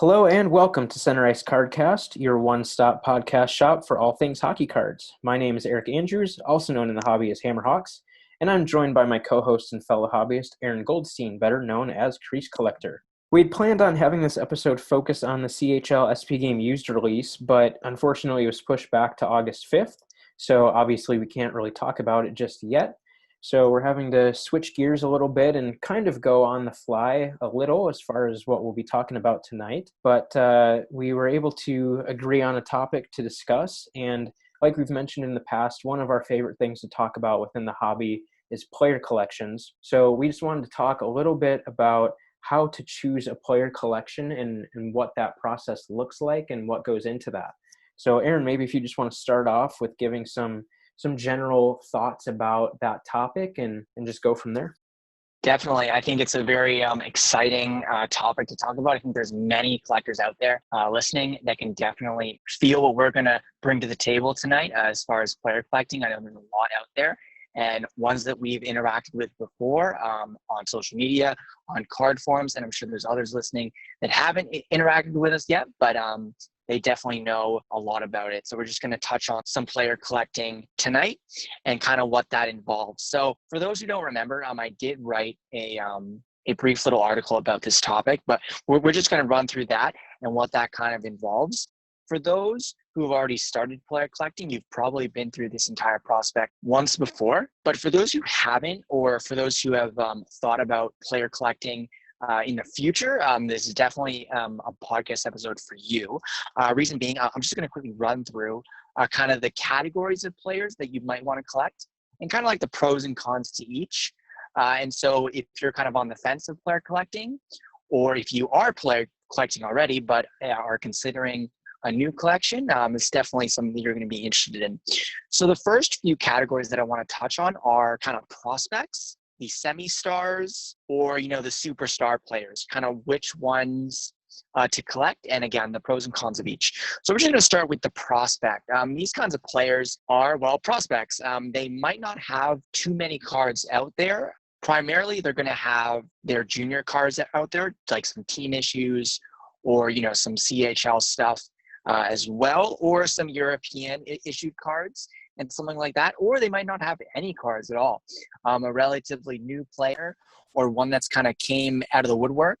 Hello and welcome to Center Ice Cardcast, your one-stop podcast shop for all things hockey cards. My name is Eric Andrews, also known in the hobby as Hammerhawks, and I'm joined by my co-host and fellow hobbyist, Aaron Goldstein, better known as Crease Collector. We'd planned on having this episode focus on the CHL SP game used release, but unfortunately it was pushed back to August 5th, so obviously we can't really talk about it just yet. So we're having to switch gears a little bit and kind of go on the fly a little as far as what we'll be talking about tonight. But we were able to agree on a topic to discuss. And like we've mentioned in the past, one of our favorite things to talk about within the hobby is player collections. So we just wanted to talk a little bit about how to choose a player collection and what that process looks like and what goes into that. So Aaron, maybe if you just want to start off with giving some general thoughts about that topic and just go from there. Definitely. I think it's a very exciting topic to talk about. I think there's many collectors out there listening that can definitely feel what we're going to bring to the table tonight as far as player collecting. I know there's a lot out there, and ones that we've interacted with before on social media, on card forums, and I'm sure there's others listening that haven't interacted with us yet, but they definitely know a lot about it. So we're just going to touch on some player collecting tonight and kind of what that involves. So for those who don't remember, I did write a brief little article about this topic, but we're just going to run through that and what that kind of involves. For those who have already started player collecting, you've probably been through this entire prospect once before. But for those who haven't, or for those who have thought about player collecting in the future, this is definitely a podcast episode for you. Reason being, I'm just going to quickly run through kind of the categories of players that you might want to collect and kind of like the pros and cons to each. And so if you're kind of on the fence of player collecting, or if you are player collecting already but are considering a new collection, it's definitely something that you're going to be interested in. So the first few categories that I want to touch on are kind of prospects, the semi-stars, or the superstar players, kind of which ones to collect, and again the pros and cons of each. So we're just going to start with the prospect. These kinds of players are, well, prospects. They might not have too many cards out there. Primarily they're going to have their junior cards out there, like some team issues or some CHL stuff as well, or some European issued cards and something like that, or they might not have any cards at all. A relatively new player, or one that's kind of came out of the woodwork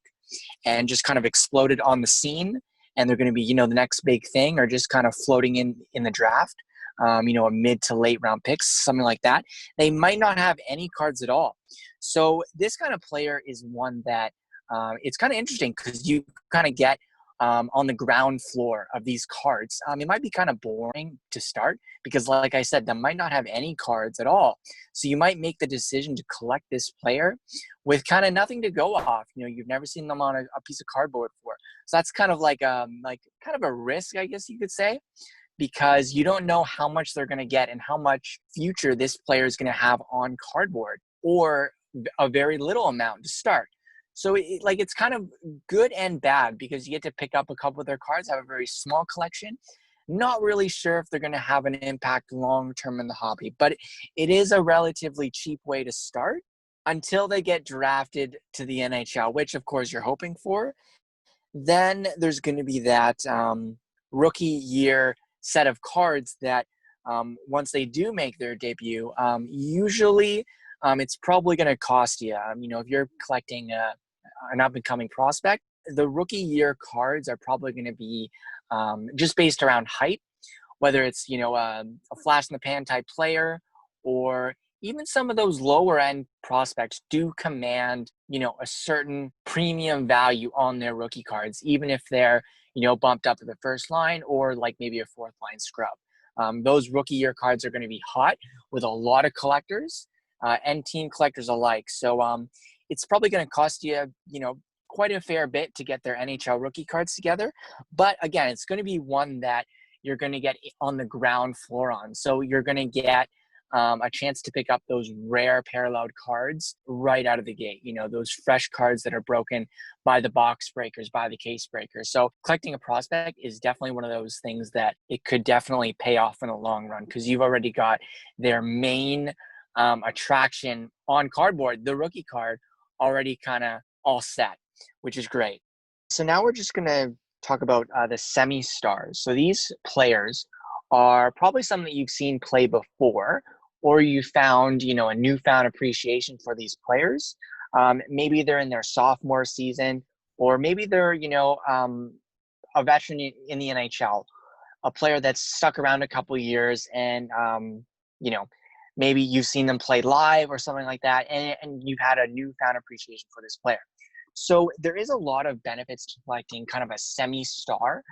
and just kind of exploded on the scene, and they're going to be the next big thing, or just kind of floating in the draft, a mid to late round picks, something like that. They might not have any cards at all. So this kind of player is one that it's kind of interesting because you kind of get on the ground floor of these cards. It might be kind of boring to start because, like I said, they might not have any cards at all. So you might make the decision to collect this player with kind of nothing to go off. You've never seen them on a piece of cardboard before. So that's kind of like kind of a risk, I guess you could say, because you don't know how much they're going to get and how much future this player is going to have on cardboard, or a very little amount to start. So it's kind of good and bad because you get to pick up a couple of their cards, have a very small collection. Not really sure if they're going to have an impact long-term in the hobby, but it is a relatively cheap way to start until they get drafted to the NHL, which of course you're hoping for. Then there's going to be that rookie year set of cards that once they do make their debut, usually it's probably going to cost you. If you're collecting an up-and-coming prospect, the rookie year cards are probably going to be just based around height, whether it's a flash-in-the-pan type player, or even some of those lower-end prospects do command a certain premium value on their rookie cards, even if they're bumped up to the first line or like maybe a fourth line scrub. Those rookie year cards are going to be hot with a lot of collectors and team collectors alike. So it's probably going to cost you, quite a fair bit to get their NHL rookie cards together. But again, it's going to be one that you're going to get on the ground floor on. So you're going to get a chance to pick up those rare paralleled cards right out of the gate. Those fresh cards that are broken by the box breakers, by the case breakers. So collecting a prospect is definitely one of those things that it could definitely pay off in the long run because you've already got their main attraction on cardboard, the rookie card, already kind of all set, which is great. So now we're just going to talk about the semi-stars. So these players are probably some that you've seen play before, or you found, a newfound appreciation for these players. Maybe they're in their sophomore season, or maybe they're, a veteran in the NHL, a player that's stuck around a couple of years, and you know maybe you've seen them play live or something like that, and you've had a newfound appreciation for this player. So there is a lot of benefits to collecting kind of a semi-star.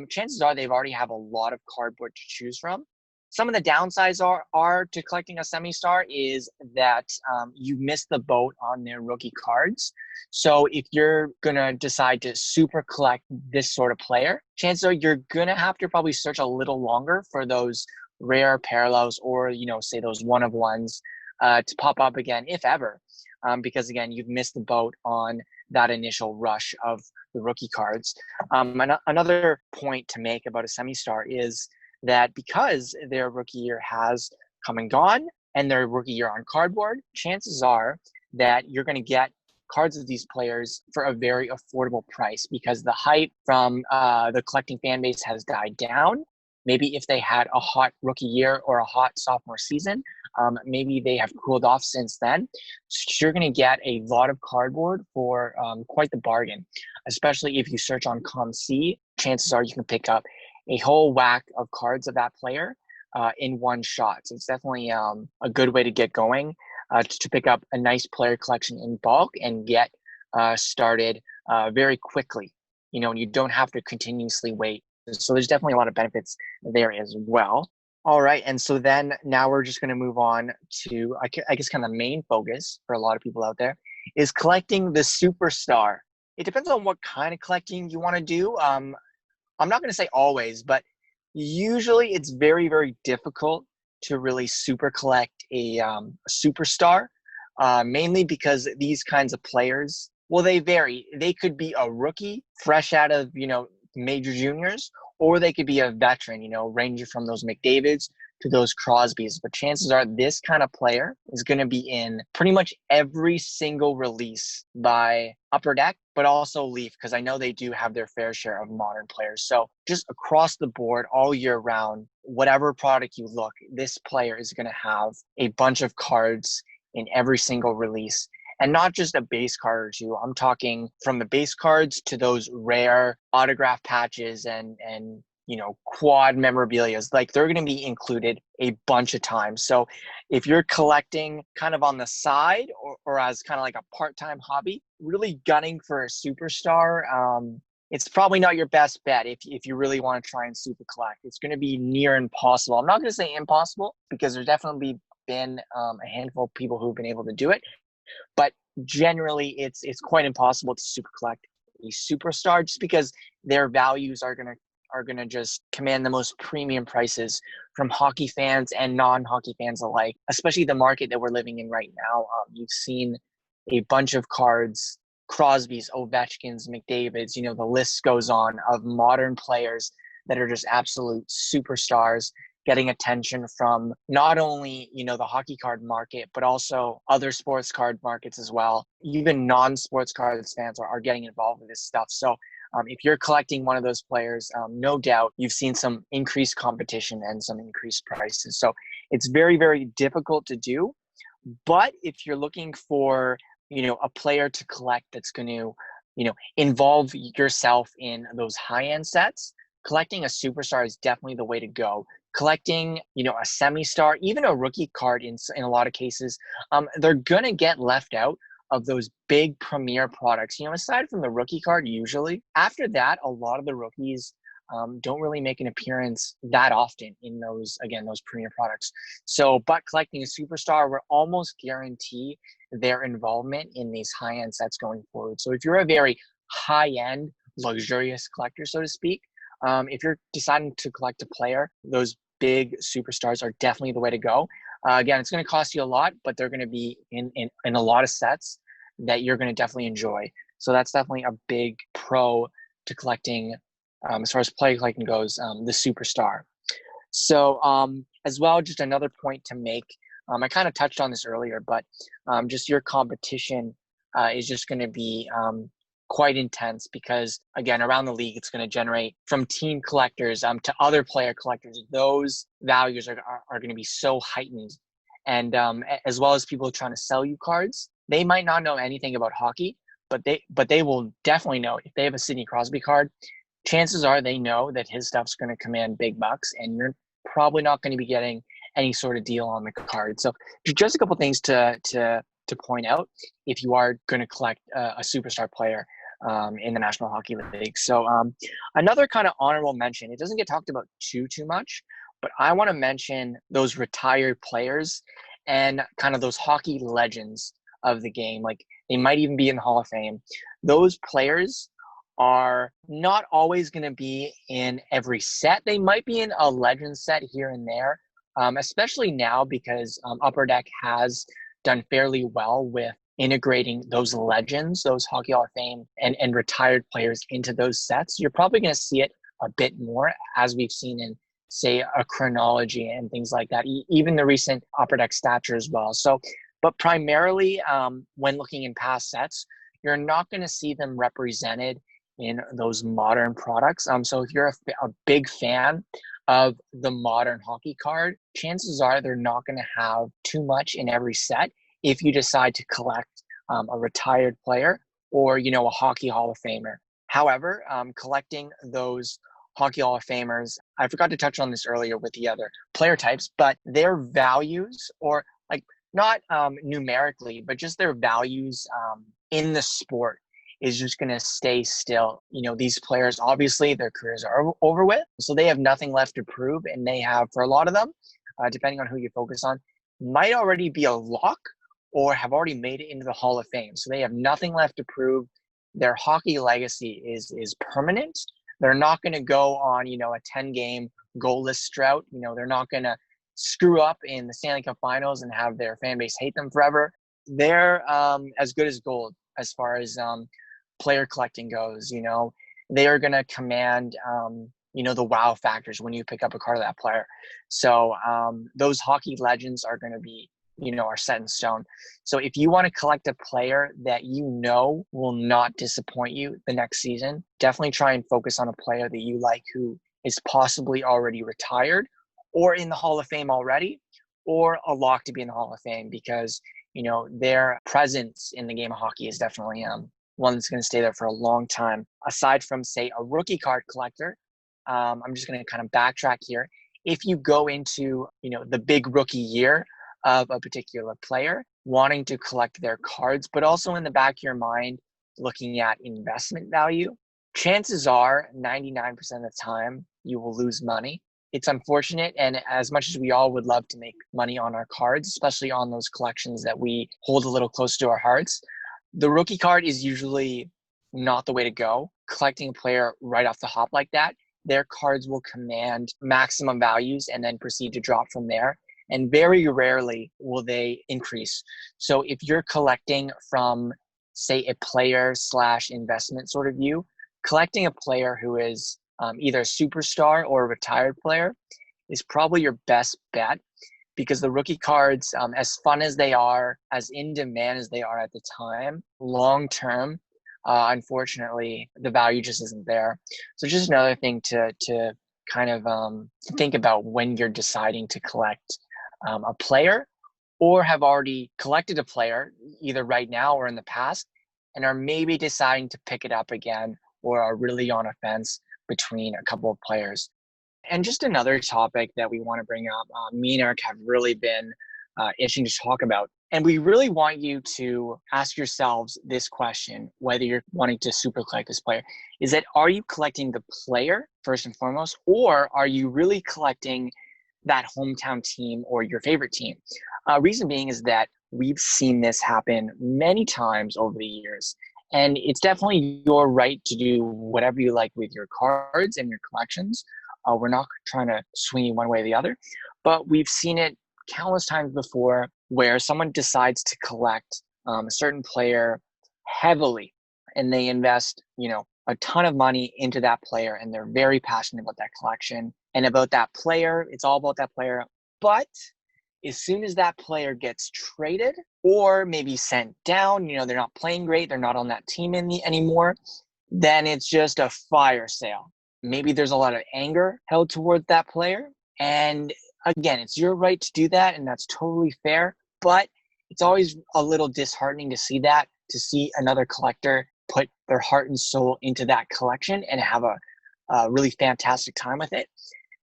Chances are they've already have a lot of cardboard to choose from. Some of the downsides are to collecting a semi-star is that you miss the boat on their rookie cards. So if you're going to decide to super collect this sort of player, chances are you're going to have to probably search a little longer for those rare parallels, or, say those one of ones to pop up again, if ever. Because again, you've missed the boat on that initial rush of the rookie cards. Another point to make about a semi-star is that because their rookie year has come and gone and their rookie year on cardboard, chances are that you're going to get cards of these players for a very affordable price, because the hype from the collecting fan base has died down. Maybe if they had a hot rookie year or a hot sophomore season, maybe they have cooled off since then. So you're going to get a lot of cardboard for quite the bargain, especially if you search on ComC. Chances are you can pick up a whole whack of cards of that player in one shot. So it's definitely a good way to get going, to pick up a nice player collection in bulk and get started very quickly. And you don't have to continuously wait. So there's definitely a lot of benefits there as well. All right. And so then now we're just going to move on to, I guess, kind of the main focus for a lot of people out there is collecting the superstar. It depends on what kind of collecting you want to do. I'm not going to say always, but usually it's very, very difficult to really super collect a superstar, mainly because these kinds of players, well, they vary. They could be a rookie fresh out of, major juniors, or they could be a veteran, ranging from those McDavids to those Crosbys. But chances are this kind of player is going to be in pretty much every single release by Upper Deck, but also Leaf, because I know they do have their fair share of modern players. So just across the board, all year round, whatever product you look, this player is going to have a bunch of cards in every single release. And not just a base card or two. I'm talking from the base cards to those rare autograph patches and quad memorabilia. Like, they're going to be included a bunch of times. So if you're collecting kind of on the side, or as kind of like a part-time hobby, really gunning for a superstar, it's probably not your best bet if you really want to try and super collect. It's going to be near impossible. I'm not going to say impossible, because there's definitely been a handful of people who've been able to do it. But generally, it's quite impossible to super collect a superstar, just because their values are gonna just command the most premium prices from hockey fans and non-hockey fans alike. Especially the market that we're living in right now. You've seen a bunch of cards, Crosby's, Ovechkin's, McDavid's. The list goes on, of modern players that are just absolute superstars, getting attention from not only, the hockey card market, but also other sports card markets as well. Even non-sports cards fans are getting involved with this stuff. So if you're collecting one of those players, no doubt you've seen some increased competition and some increased prices. So it's very, very difficult to do. But if you're looking for, a player to collect that's going to, involve yourself in those high-end sets, collecting a superstar is definitely the way to go. Collecting, a semi-star, even a rookie card in a lot of cases, they're going to get left out of those big premier products. Aside from the rookie card, usually. After that, a lot of the rookies don't really make an appearance that often in those premier products. So, but collecting a superstar will almost guarantee their involvement in these high-end sets going forward. So if you're a very high-end, luxurious collector, so to speak, if you're deciding to collect a player, those big superstars are definitely the way to go. Again, it's going to cost you a lot, but they're going to be in a lot of sets that you're going to definitely enjoy. So that's definitely a big pro to collecting, as far as player collecting goes, the superstar. So as well, just another point to make, I kind of touched on this earlier, but just your competition is just going to be quite intense because, again, around the league, it's going to generate from team collectors to other player collectors. Those values are going to be so heightened. And as well as people trying to sell you cards, they might not know anything about hockey, but they will definitely know if they have a Sidney Crosby card. Chances are they know that his stuff's going to command big bucks, and you're probably not going to be getting any sort of deal on the card. So just a couple things to point out if you are going to collect a superstar player in the National Hockey League. So another kind of honorable mention, it doesn't get talked about too much, but I want to mention those retired players and kind of those hockey legends of the game. Like they might even be in the Hall of Fame. Those players are not always going to be in every set. They might be in a legend set here and there, especially now because Upper Deck has done fairly well with integrating those legends, those Hockey Hall of Fame and retired players into those sets. You're probably going to see it a bit more as we've seen in, say, a chronology and things like that, even the recent Upper Deck stature as well. So, but primarily when looking in past sets, you're not going to see them represented in those modern products. So if you're a big fan of the modern hockey card, chances are they're not going to have too much in every set if you decide to collect a retired player or, a Hockey Hall of Famer. However, collecting those Hockey Hall of Famers, I forgot to touch on this earlier with the other player types, but their values, or like not numerically, but just their values in the sport is just going to stay still. These players, obviously their careers are over with, so they have nothing left to prove, and they have, for a lot of them, depending on who you focus on, might already be a lock or have already made it into the Hall of Fame. So they have nothing left to prove. Their hockey legacy is permanent. They're not going to go on, a 10-game goalless drought. They're not going to screw up in the Stanley Cup Finals and have their fan base hate them forever. They're as good as gold as far as player collecting goes. They are going to command the wow factors when you pick up a card of that player. So those hockey legends are going to be are set in stone. So if you want to collect a player that will not disappoint you the next season, definitely try and focus on a player that you like who is possibly already retired or in the Hall of Fame already, or a lock to be in the Hall of Fame, because their presence in the game of hockey is definitely one that's going to stay there for a long time. Aside from, say, a rookie card collector, I'm just going to kind of backtrack here. If you go into the big rookie year of a particular player, wanting to collect their cards, but also in the back of your mind looking at investment value, chances are 99% of the time you will lose money. It's unfortunate, and as much as we all would love to make money on our cards, especially on those collections that we hold a little close to our hearts, the rookie card is usually not the way to go. Collecting a player right off the hop like that, their cards will command maximum values and then proceed to drop from there. And very rarely will they increase. So if you're collecting from, say, a player / investment sort of view, collecting a player who is either a superstar or a retired player is probably your best bet, because the rookie cards, as fun as they are, as in demand as they are at the time, long term, unfortunately, the value just isn't there. So just another thing to kind of think about when you're deciding to collect a player, or have already collected a player either right now or in the past and are maybe deciding to pick it up again, or are really on a fence between a couple of players. And just another topic that we want to bring up, me and Eric have really been itching to talk about. And we really want you to ask yourselves this question, whether you're wanting to super collect this player, is that, are you collecting the player first and foremost, or are you really collecting that hometown team or your favorite team? Reason being is that we've seen this happen many times over the years, and it's definitely your right to do whatever you like with your cards and your collections. We're not trying to swing you one way or the other, but we've seen it countless times before where someone decides to collect a certain player heavily, and they invest, a ton of money into that player, and they're very passionate about that collection and about that player. It's all about that player. But as soon as that player gets traded or maybe sent down, they're not playing great, they're not on that team anymore, then it's just a fire sale. Maybe there's a lot of anger held towards that player. And again, it's your right to do that, and that's totally fair. But it's always a little disheartening to see another collector put their heart and soul into that collection and have a really fantastic time with it.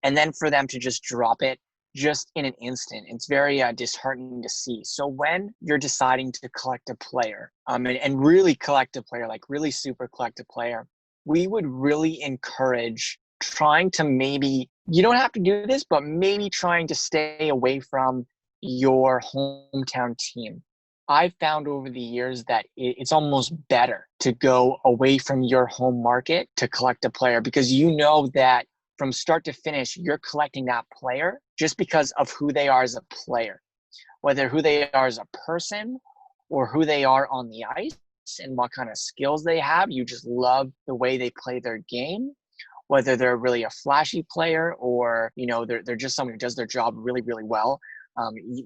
And then for them to just drop it just in an instant, it's very disheartening to see. So when you're deciding to collect a player, and really collect a player, like really super collect a player, we would really encourage trying to, maybe, you don't have to do this, but maybe trying to stay away from your hometown team. I've found over the years that it's almost better to go away from your home market to collect a player, because you know that from start to finish, you're collecting that player just because of who they are as a player, whether who they are as a person or who they are on the ice and what kind of skills they have. You just love the way they play their game, whether they're really a flashy player or, they're just someone who does their job really, really well.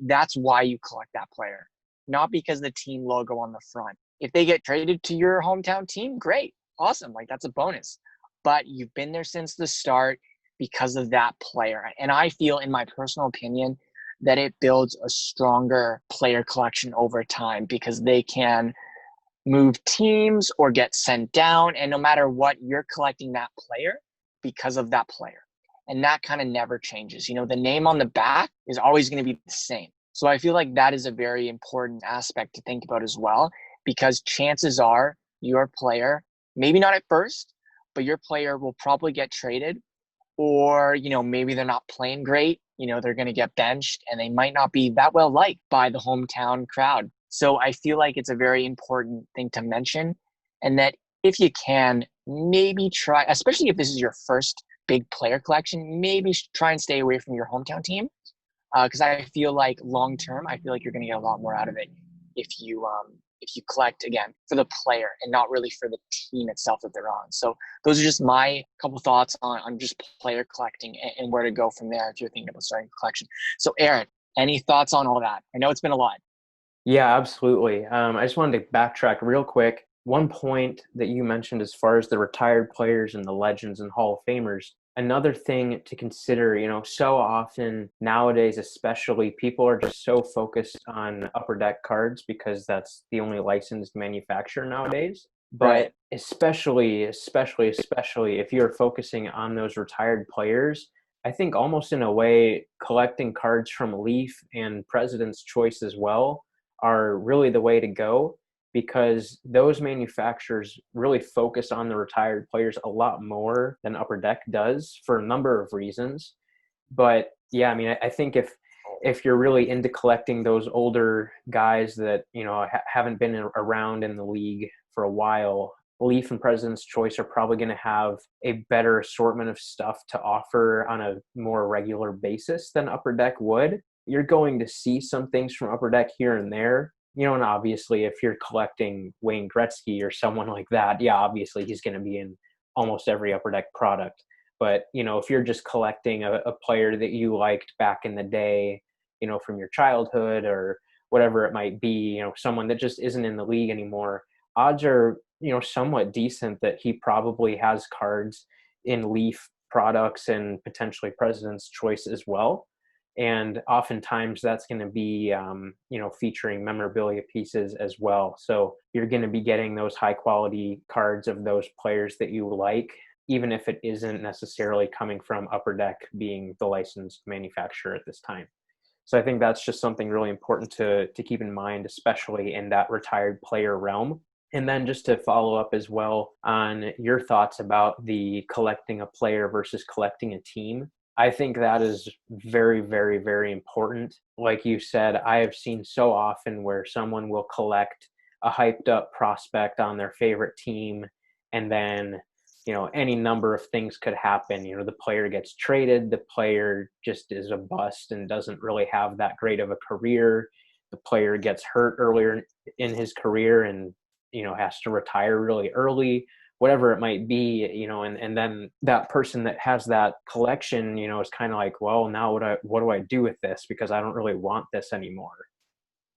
That's why you collect that player, not because the team logo on the front. If they get traded to your hometown team, great, awesome, like that's a bonus. But you've been there since the start because of that player. And I feel, in my personal opinion, that it builds a stronger player collection over time, because they can move teams or get sent down. And no matter what, you're collecting that player because of that player. And that kind of never changes. The name on the back is always going to be the same. So I feel like that is a very important aspect to think about as well, because chances are your player, maybe not at first, but your player will probably get traded, or, maybe they're not playing great. They're going to get benched and they might not be that well liked by the hometown crowd. So I feel like it's a very important thing to mention, and that if you can, maybe try, especially if this is your first big player collection, maybe try and stay away from your hometown team. Because I feel like long term, I feel like you're going to get a lot more out of it if you collect, again, for the player and not really for the team itself that they're on. So those are just my couple thoughts on just player collecting and where to go from there if you're thinking about starting a collection. So Aaron, any thoughts on all that? I know it's been a lot. Yeah, absolutely. I just wanted to backtrack real quick. One point that you mentioned as far as the retired players and the legends and Hall of Famers, another thing to consider, so often nowadays, especially, people are just so focused on Upper Deck cards because that's the only licensed manufacturer nowadays. Right. But especially if you're focusing on those retired players, I think almost in a way, collecting cards from Leaf and President's Choice as well are really the way to go, because those manufacturers really focus on the retired players a lot more than Upper Deck does, for a number of reasons. But yeah, I mean, I think if you're really into collecting those older guys that haven't been around in the league for a while, Leaf and President's Choice are probably going to have a better assortment of stuff to offer on a more regular basis than Upper Deck would. You're going to see some things from Upper Deck here and there, and obviously if you're collecting Wayne Gretzky or someone like that, yeah, obviously he's going to be in almost every Upper Deck product. But, if you're just collecting a player that you liked back in the day, from your childhood or whatever it might be, someone that just isn't in the league anymore, odds are, somewhat decent that he probably has cards in Leaf products and potentially President's Choice as well. And oftentimes that's going to be, featuring memorabilia pieces as well. So you're going to be getting those high quality cards of those players that you like, even if it isn't necessarily coming from Upper Deck being the licensed manufacturer at this time. So I think that's just something really important to keep in mind, especially in that retired player realm. And then just to follow up as well on your thoughts about the collecting a player versus collecting a team, I think that is very, very, very important. Like you said, I have seen so often where someone will collect a hyped up prospect on their favorite team, and then any number of things could happen. The player gets traded, the player just is a bust and doesn't really have that great of a career. The player gets hurt earlier in his career and has to retire really early, whatever it might be, and then that person that has that collection, is kind of like, well, now what do I do with this? Because I don't really want this anymore.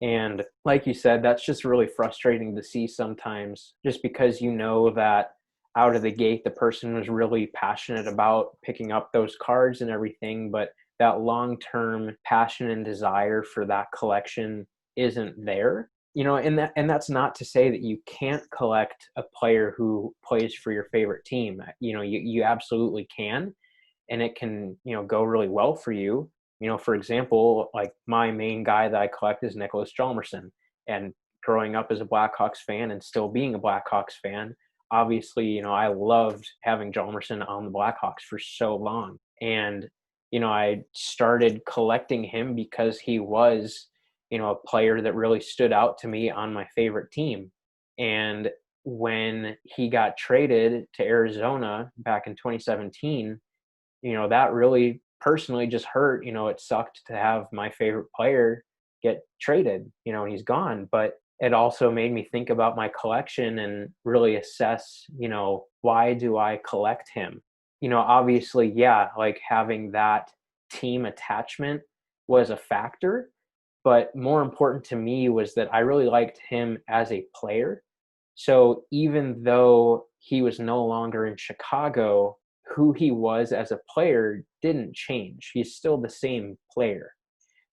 And like you said, that's just really frustrating to see sometimes, just because that out of the gate, the person was really passionate about picking up those cards and everything, but that long-term passion and desire for that collection isn't there. And that's not to say that you can't collect a player who plays for your favorite team. You absolutely can, and it can, go really well for you. For example, like my main guy that I collect is Nicholas Hjalmarsson. And growing up as a Blackhawks fan and still being a Blackhawks fan, obviously, I loved having Hjalmarsson on the Blackhawks for so long. And, I started collecting him because he was, a player that really stood out to me on my favorite team. And when he got traded to Arizona back in 2017, that really personally just hurt. It sucked to have my favorite player get traded, and he's gone. But it also made me think about my collection and really assess, why do I collect him? Obviously, yeah, like having that team attachment was a factor. But more important to me was that I really liked him as a player. So even though he was no longer in Chicago, who he was as a player didn't change. He's still the same player.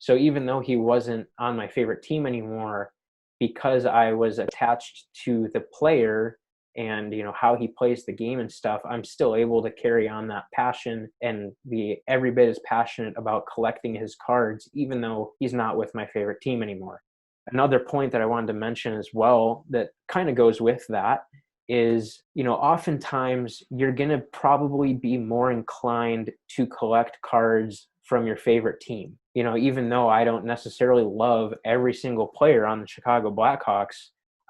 So even though he wasn't on my favorite team anymore, because I was attached to the player and how he plays the game and stuff, I'm still able to carry on that passion and be every bit as passionate about collecting his cards, even though he's not with my favorite team anymore. Another point that I wanted to mention as well that kind of goes with that is, oftentimes you're going to probably be more inclined to collect cards from your favorite team. Even though I don't necessarily love every single player on the Chicago Blackhawks,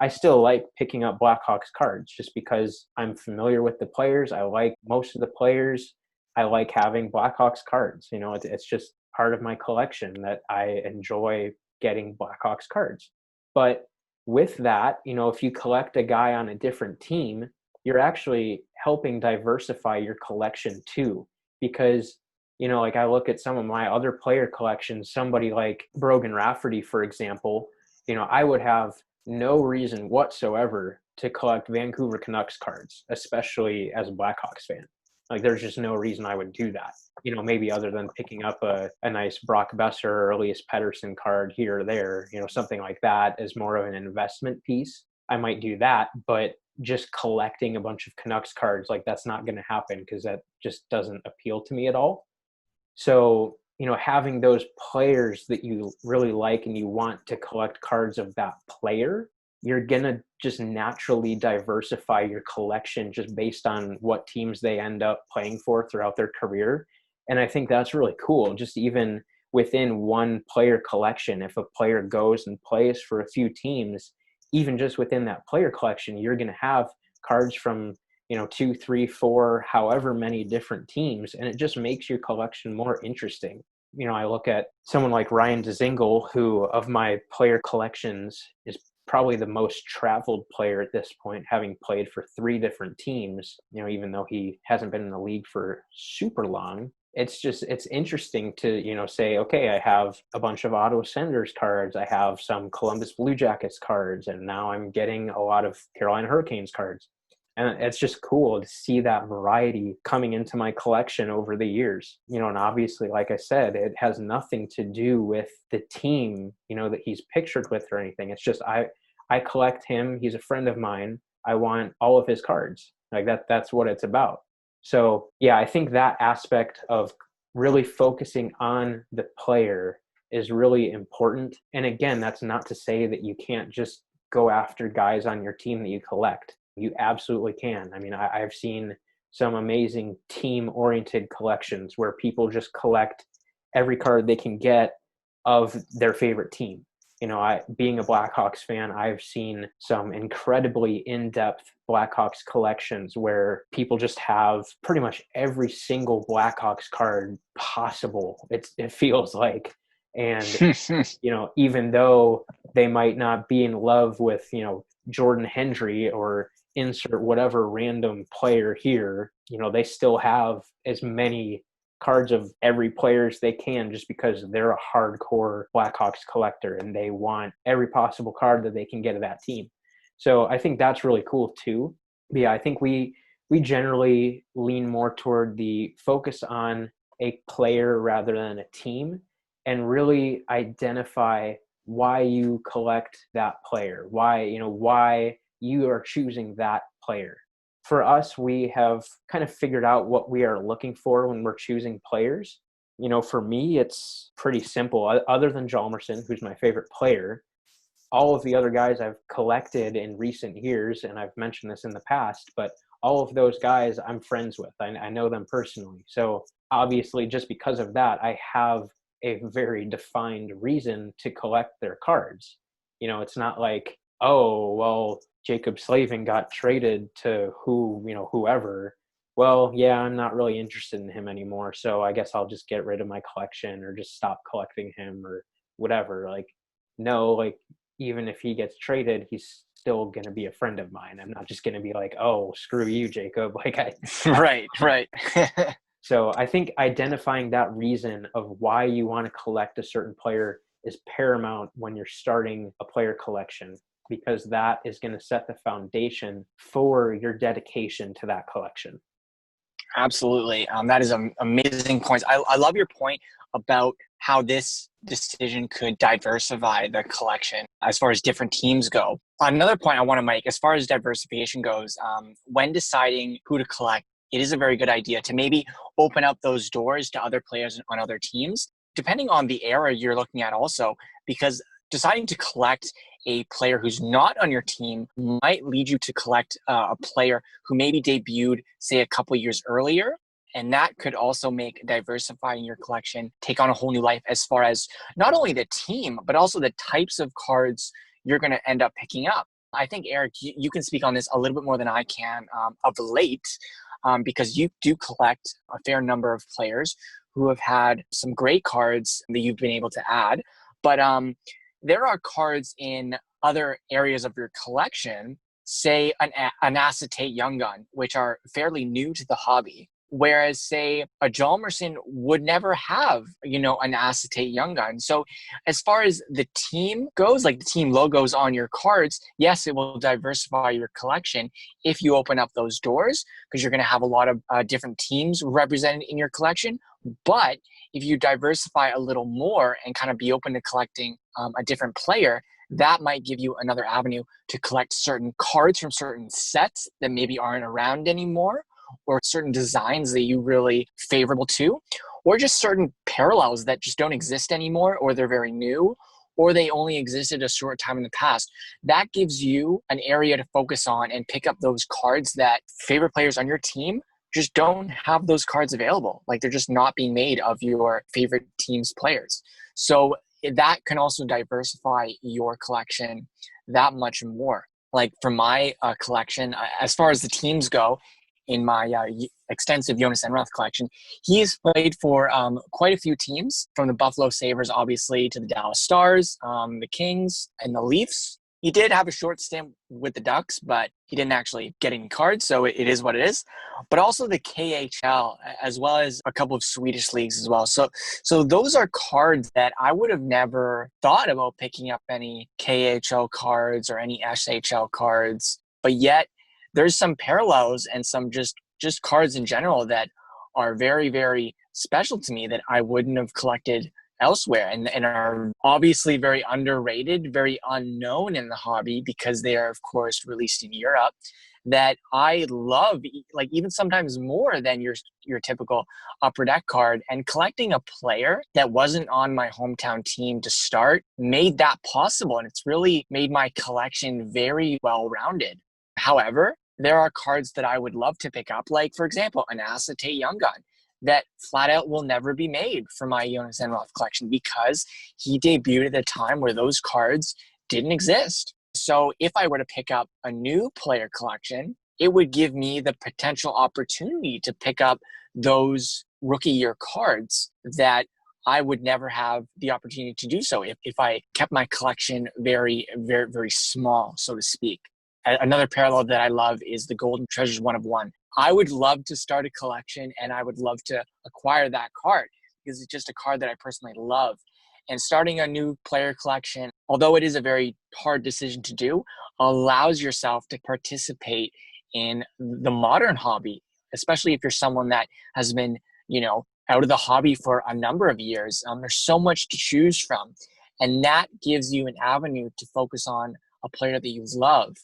I still like picking up Blackhawks cards just because I'm familiar with the players. I like most of the players. I like having Blackhawks cards. It's just part of my collection that I enjoy getting Blackhawks cards. But with that, if you collect a guy on a different team, you're actually helping diversify your collection too. Because, like I look at some of my other player collections, somebody like Brogan Rafferty, for example, I would have no reason whatsoever to collect Vancouver Canucks cards, especially as a Blackhawks fan. Like there's just no reason I would do that. Maybe other than picking up a nice Brock Besser or Elias Pettersson card here or there, something like that as more of an investment piece. I might do that, but just collecting a bunch of Canucks cards, like that's not going to happen because that just doesn't appeal to me at all. So, having those players that you really like and you want to collect cards of that player, you're going to just naturally diversify your collection just based on what teams they end up playing for throughout their career. And I think that's really cool. Just even within one player collection, if a player goes and plays for a few teams, even just within that player collection, you're going to have cards from 2, 3, 4, however many different teams, and it just makes your collection more interesting. I look at someone like Ryan Dzingel, who of my player collections is probably the most traveled player at this point, having played for 3 different teams, even though he hasn't been in the league for super long. It's interesting to, say, okay, I have a bunch of Ottawa Senators cards. I have some Columbus Blue Jackets cards, and now I'm getting a lot of Carolina Hurricanes cards. And it's just cool to see that variety coming into my collection over the years. And obviously, like I said, it has nothing to do with the team, that he's pictured with or anything. It's just I collect him. He's a friend of mine. I want all of his cards. Like that's what it's about. So yeah, I think that aspect of really focusing on the player is really important. And again, that's not to say that you can't just go after guys on your team that you collect. You absolutely can. I mean, I've seen some amazing team-oriented collections where people just collect every card they can get of their favorite team. Being a Blackhawks fan, I've seen some incredibly in-depth Blackhawks collections where people just have pretty much every single Blackhawks card possible. It feels like, and even though they might not be in love with Jordan Hendry or insert whatever random player here, they still have as many cards of every player as they can, just because they're a hardcore Blackhawks collector and they want every possible card that they can get of that team. So I think that's really cool too. But yeah, I think we generally lean more toward the focus on a player rather than a team, and really identify why you collect that player, why you are choosing that player. For us, we have kind of figured out what we are looking for when we're choosing players. For me, it's pretty simple. Other than Jalmerson, who's my favorite player, all of the other guys I've collected in recent years, and I've mentioned this in the past, but all of those guys I'm friends with. I know them personally. So obviously, just because of that, I have a very defined reason to collect their cards. It's not like, oh, well, Jacob Slavin got traded to whoever. Well, yeah, I'm not really interested in him anymore, so I guess I'll just get rid of my collection or just stop collecting him or whatever. Like, no, like, even if he gets traded, he's still going to be a friend of mine. I'm not just going to be like, oh, screw you, Jacob. Like Right. So I think identifying that reason of why you want to collect a certain player is paramount when you're starting a player collection, because that is going to set the foundation for your dedication to that collection. Absolutely. That is an amazing point. I love your point about how this decision could diversify the collection as far as different teams go. Another point I want to make, as far as diversification goes, when deciding who to collect, it is a very good idea to maybe open up those doors to other players on other teams, depending on the era you're looking at also, because deciding to collect a player who's not on your team might lead you to collect a player who maybe debuted, say, a couple years earlier. And that could also make diversifying your collection take on a whole new life, as far as not only the team, but also the types of cards you're going to end up picking up. I think, Eric, you can speak on this a little bit more than I can of late, because you do collect a fair number of players who have had some great cards that you've been able to add. But there are cards in other areas of your collection, say an acetate young gun, which are fairly new to the hobby. Whereas, say, a Jalmerson would never have, an acetate young gun. So as far as the team goes, like the team logos on your cards, yes, it will diversify your collection if you open up those doors, because you're going to have a lot of different teams represented in your collection. But if you diversify a little more and kind of be open to collecting a different player, that might give you another avenue to collect certain cards from certain sets that maybe aren't around anymore, or certain designs that you really favorable to, or just certain parallels that just don't exist anymore, or they're very new, or they only existed a short time in the past. That gives you an area to focus on and pick up those cards that favorite players on your team just don't have those cards available. Like, they're just not being made of your favorite team's players. So that can also diversify your collection that much more. Like, for my collection, as far as the teams go, in my extensive Jonas Enroth collection, he's played for quite a few teams, from the Buffalo Sabres, obviously, to the Dallas Stars, the Kings, and the Leafs. He did have a short stint with the Ducks, but he didn't actually get any cards, so it is what it is. But also the KHL, as well as a couple of Swedish leagues as well. So those are cards that I would have never thought about picking up any KHL cards or any SHL cards, but yet there's some parallels and some just cards in general that are very, very special to me that I wouldn't have collected elsewhere, and are obviously very underrated, very unknown in the hobby, because they are, of course, released in Europe, that I love, like, even sometimes more than your typical upper deck card. And collecting a player that wasn't on my hometown team to start made that possible, and it's really made my collection very well rounded. However, there are cards that I would love to pick up, like, for example, an acetate young gun that flat out will never be made for my Jonas Enroth collection, because he debuted at a time where those cards didn't exist. So if I were to pick up a new player collection, it would give me the potential opportunity to pick up those rookie year cards that I would never have the opportunity to do so if I kept my collection very, very, very small, so to speak. Another parallel that I love is the Golden Treasures one of one. I would love to start a collection and I would love to acquire that card because it's just a card that I personally love. And starting a new player collection, although it is a very hard decision to do, allows yourself to participate in the modern hobby, especially if you're someone that has been, out of the hobby for a number of years. There's so much to choose from. And that gives you an avenue to focus on a player that you love,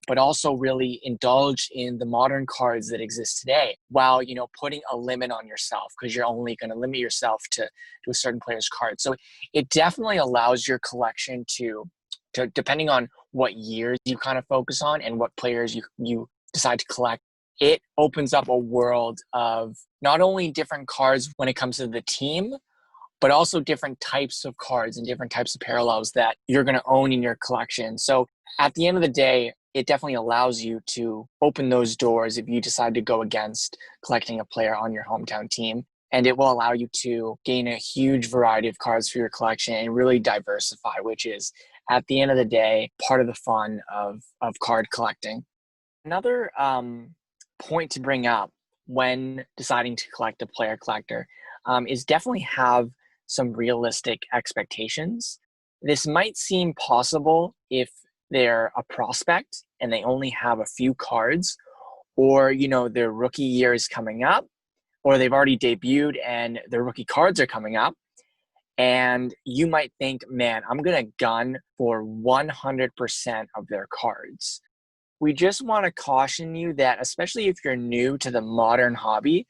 but also really indulge in the modern cards that exist today while, putting a limit on yourself because you're only going to limit yourself to a certain player's card. So it definitely allows your collection to depending on what years you kind of focus on and what players you decide to collect, it opens up a world of not only different cards when it comes to the team, but also different types of cards and different types of parallels that you're going to own in your collection. So at the end of the day, it definitely allows you to open those doors if you decide to go against collecting a player on your hometown team. And it will allow you to gain a huge variety of cards for your collection and really diversify, which is, at the end of the day, part of the fun of card collecting. Another point to bring up when deciding to collect a player collector is definitely have some realistic expectations. This might seem possible if they're a prospect and they only have a few cards, or their rookie year is coming up, or they've already debuted and their rookie cards are coming up, and you might think, man, I'm gonna gun for 100% of their cards. We just want to caution you that, especially if you're new to the modern hobby,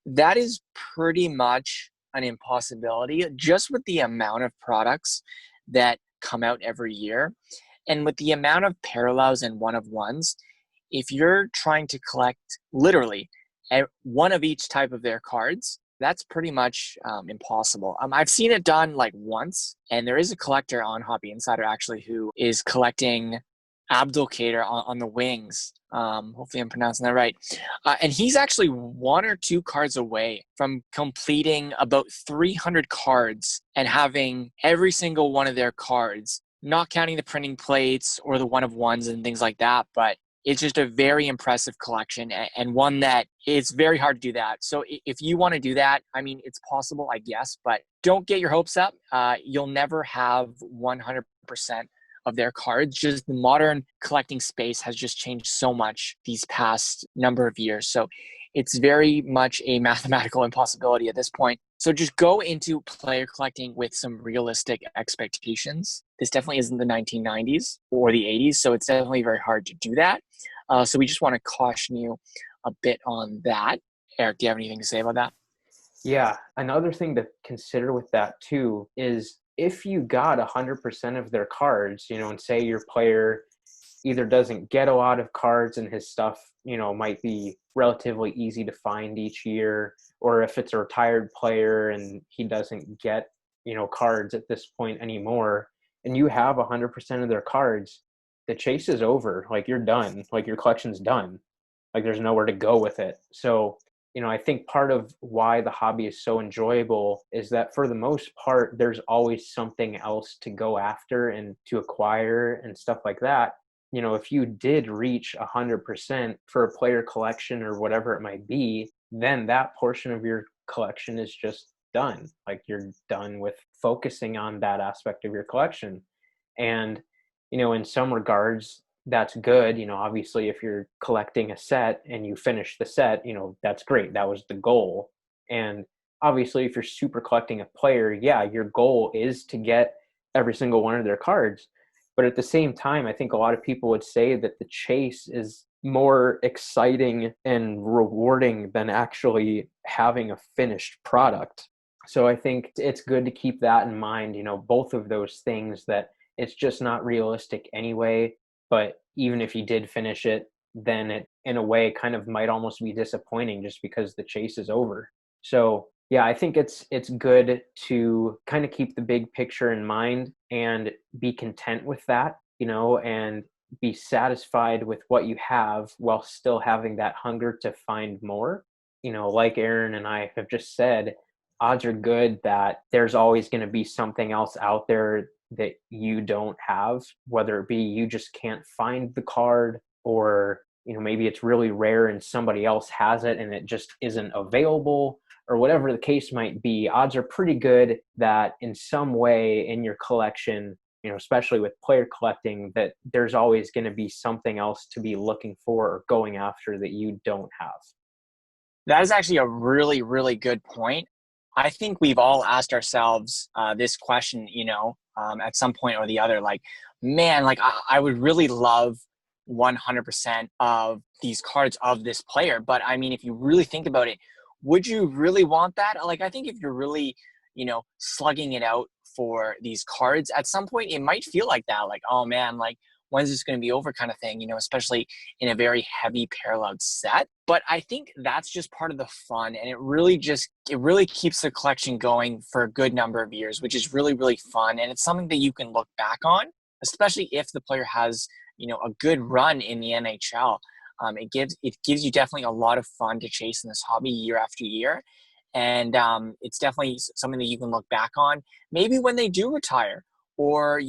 that is pretty much an impossibility just with the amount of products that come out every year. And with the amount of parallels and one of ones, if you're trying to collect literally one of each type of their cards, that's pretty much impossible. I've seen it done like once, and there is a collector on Hobby Insider actually who is collecting Abdulkader on the wings. Hopefully I'm pronouncing that right. And he's actually one or two cards away from completing about 300 cards and having every single one of their cards, not counting the printing plates or the one of ones and things like that, but it's just a very impressive collection and one that it's very hard to do that. So if you want to do that, I mean, it's possible, I guess, but don't get your hopes up. You'll never have 100% of their cards. Just the modern collecting space has just changed so much these past number of years. So it's very much a mathematical impossibility at this point. So just go into player collecting with some realistic expectations. This definitely isn't the 1990s or the 80s, so it's definitely very hard to do that. So we just want to caution you a bit on that. Eric, do you have anything to say about that? Yeah, another thing to consider with that too is if you got 100% of their cards, and say your player either doesn't get a lot of cards and his stuff, might be relatively easy to find each year, or if it's a retired player and he doesn't get, cards at this point anymore, and you have 100% of their cards, the chase is over. Like, you're done. Like, your collection's done. Like, there's nowhere to go with it. So, I think part of why the hobby is so enjoyable is that for the most part, there's always something else to go after and to acquire and stuff like that. If you did reach 100% for a player collection or whatever it might be, then that portion of your collection is just done. Like, you're done with focusing on that aspect of your collection. And, in some regards, that's good. Obviously, if you're collecting a set and you finish the set, that's great. That was the goal. And obviously, if you're super collecting a player, yeah, your goal is to get every single one of their cards. But at the same time, I think a lot of people would say that the chase is more exciting and rewarding than actually having a finished product. So I think it's good to keep that in mind, both of those things, that it's just not realistic anyway. But even if you did finish it, then it, in a way, kind of might almost be disappointing just because the chase is over. So yeah, I think it's good to kind of keep the big picture in mind and be content with that, and be satisfied with what you have while still having that hunger to find more. Like Aaron and I have just said, odds are good that there's always going to be something else out there that you don't have, whether it be you just can't find the card, or maybe it's really rare and somebody else has it and it just isn't available, or whatever the case might be. Odds are pretty good that in some way in your collection, especially with player collecting, that there's always going to be something else to be looking for or going after that you don't have. That is actually a really, really good point. I think we've all asked ourselves this question, at some point or the other, like, man, like I would really love 100% of these cards of this player. But I mean, if you really think about it, would you really want that? Like, I think if you're really, slugging it out for these cards, at some point it might feel like that, like, oh man, like, when's this going to be over kind of thing, especially in a very heavy paralleled set. But I think that's just part of the fun. And it really keeps the collection going for a good number of years, which is really, really fun. And it's something that you can look back on, especially if the player has, a good run in the NHL. It gives you definitely a lot of fun to chase in this hobby year after year. And it's definitely something that you can look back on, maybe when they do retire, or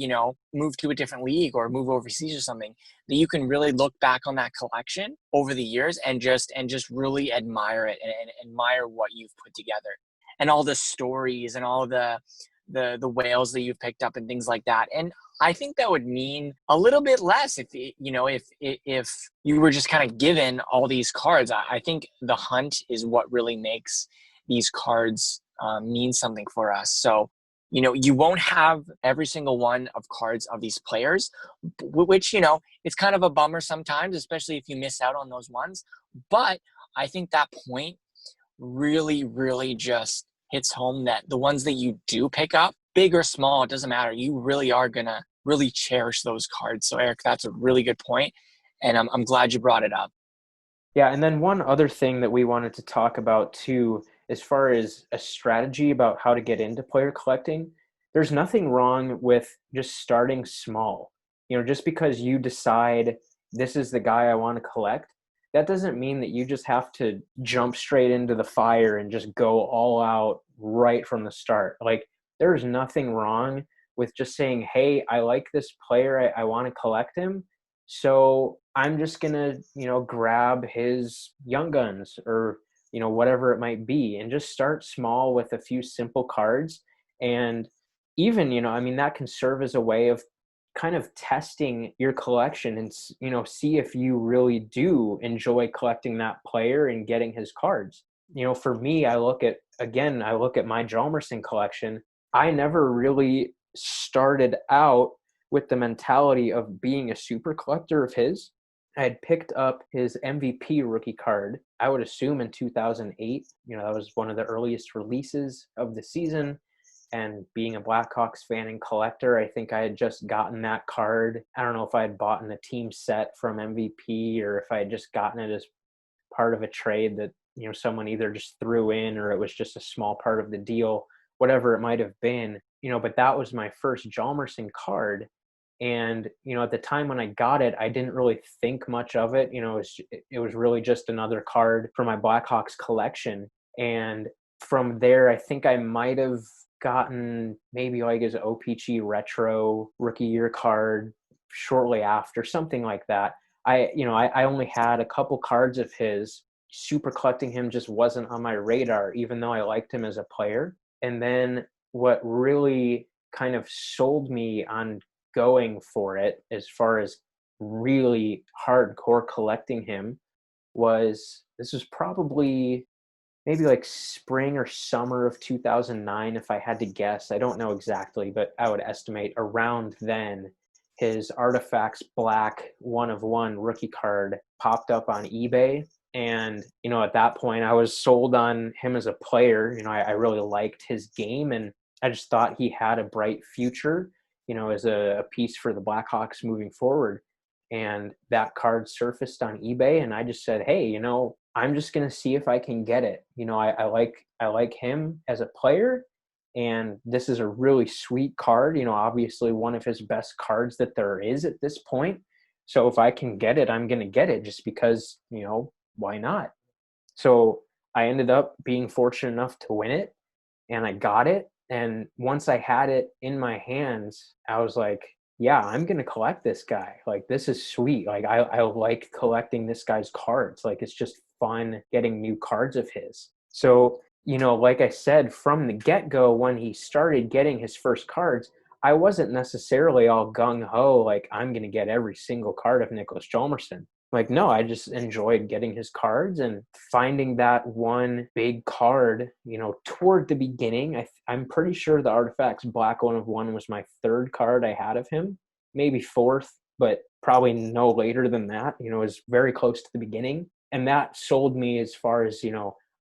move to a different league or move overseas or something, that you can really look back on that collection over the years and just really admire it, and admire what you've put together, and all the stories and all the whales that you've picked up and things like that. And I think that would mean a little bit less if if you were just kind of given all these cards. I think the hunt is what really makes these cards mean something for us. So you won't have every single one of cards of these players, which, it's kind of a bummer sometimes, especially if you miss out on those ones. But I think that point really, really just hits home that the ones that you do pick up, big or small, it doesn't matter. You really are going to really cherish those cards. So Eric, that's a really good point, and I'm glad you brought it up. Yeah, and then one other thing that we wanted to talk about too, as far as a strategy about how to get into player collecting, there's nothing wrong with just starting small. Just because you decide this is the guy I want to collect, that doesn't mean that you just have to jump straight into the fire and just go all out right from the start. Like, there's nothing wrong with just saying, hey, I like this player, I want to collect him. So I'm just gonna, grab his Young Guns, or, whatever it might be, and just start small with a few simple cards. And even, I mean, that can serve as a way of kind of testing your collection and, see if you really do enjoy collecting that player and getting his cards. For me, I look at my Jalmerson collection. I never really started out with the mentality of being a super collector of his. I had picked up his MVP rookie card, I would assume in 2008. That was one of the earliest releases of the season. And being a Blackhawks fan and collector, I think I had just gotten that card. I don't know if I had bought a team set from MVP, or if I had just gotten it as part of a trade that, someone either just threw in, or it was just a small part of the deal, whatever it might have been. But that was my first Jalmerson card. And, at the time when I got it, I didn't really think much of it. It was really just another card for my Blackhawks collection. And from there, I think I might have gotten maybe like his OPG retro rookie year card shortly after, something like that. I only had a couple cards of his. Super collecting him just wasn't on my radar, even though I liked him as a player. And then what really kind of sold me on going for it, as far as really hardcore collecting him, was this was probably maybe like spring or summer of 2009, if I had to guess. I don't know exactly, but I would estimate around then. His Artifacts Black 1/1 rookie card popped up on eBay. And, at that point, I was sold on him as a player. I really liked his game, and I just thought he had a bright future, as a piece for the Blackhawks moving forward. And that card surfaced on eBay, and I just said, hey, I'm just going to see if I can get it. I like him as a player, and this is a really sweet card, obviously one of his best cards that there is at this point. So if I can get it, I'm going to get it, just because, why not? So I ended up being fortunate enough to win it, and I got it. And once I had it in my hands, I was like, yeah, I'm going to collect this guy. Like, this is sweet. Like, I like collecting this guy's cards. Like, it's just fun getting new cards of his. So, like I said, from the get-go, when he started getting his first cards, I wasn't necessarily all gung-ho, like, I'm going to get every single card of Nicholas Hjalmarsson. Like, no, I just enjoyed getting his cards and finding that one big card, toward the beginning. I'm pretty sure the Artifacts Black 1/1 was my third card I had of him, maybe fourth, but probably no later than that. It was very close to the beginning. And that sold me as far as,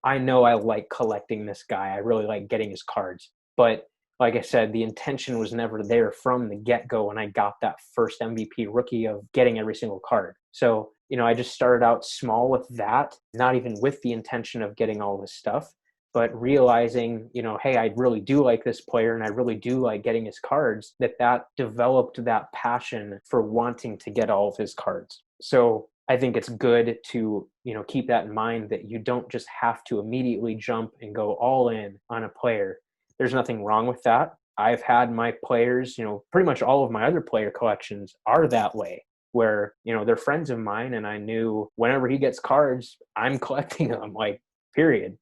I know I like collecting this guy. I really like getting his cards. But like I said, the intention was never there from the get-go when I got that first MVP rookie of getting every single card. So, I just started out small with that, not even with the intention of getting all this stuff, but realizing, hey, I really do like this player and I really do like getting his cards, that developed that passion for wanting to get all of his cards. So I think it's good to, keep that in mind, that you don't just have to immediately jump and go all in on a player. There's nothing wrong with that. I've had my players, pretty much all of my other player collections are that way, where, they're friends of mine and I knew whenever he gets cards, I'm collecting them, like, period.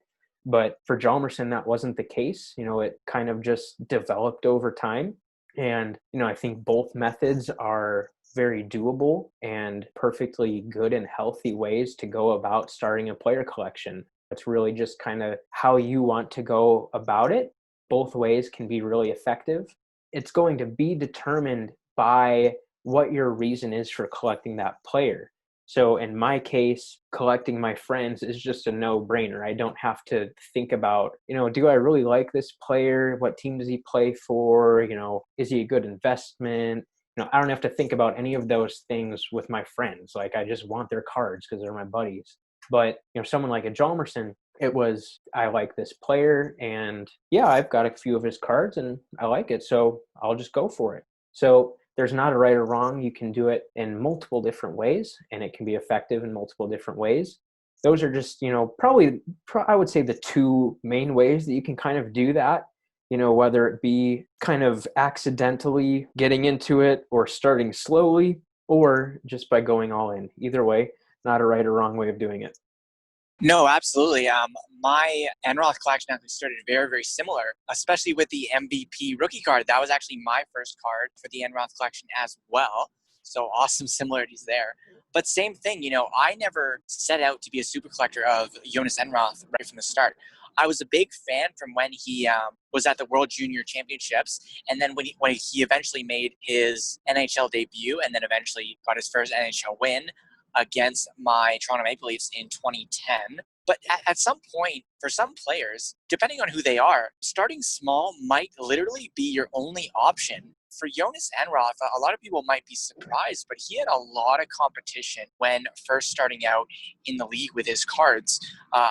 But for Hjalmarsson, that wasn't the case. It kind of just developed over time. And, I think both methods are very doable and perfectly good and healthy ways to go about starting a player collection. It's really just kind of how you want to go about it. Both ways can be really effective. It's going to be determined by what your reason is for collecting that player. So in my case, collecting my friends is just a no-brainer. I don't have to think about, do I really like this player? What team does he play for? Is he a good investment? I don't have to think about any of those things with my friends. Like, I just want their cards because they're my buddies. But, someone like a Hjalmarsson, it was, I like this player and yeah, I've got a few of his cards and I like it. So I'll just go for it. So there's not a right or wrong. You can do it in multiple different ways and it can be effective in multiple different ways. Those are just, probably, I would say the two main ways that you can kind of do that, whether it be kind of accidentally getting into it or starting slowly, or just by going all in. Either way, not a right or wrong way of doing it. No, absolutely. My Enroth collection actually started very, very similar, especially with the MVP rookie card. That was actually my first card for the Enroth collection as well. So awesome similarities there. But same thing, I never set out to be a super collector of Jonas Enroth right from the start. I was a big fan from when he was at the World Junior Championships, and then when he eventually made his NHL debut, and then eventually got his first NHL win against my Toronto Maple Leafs in 2010. But at some point, for some players, depending on who they are, starting small might literally be your only option. For Jonas Enroth, a lot of people might be surprised, but he had a lot of competition when first starting out in the league with his cards.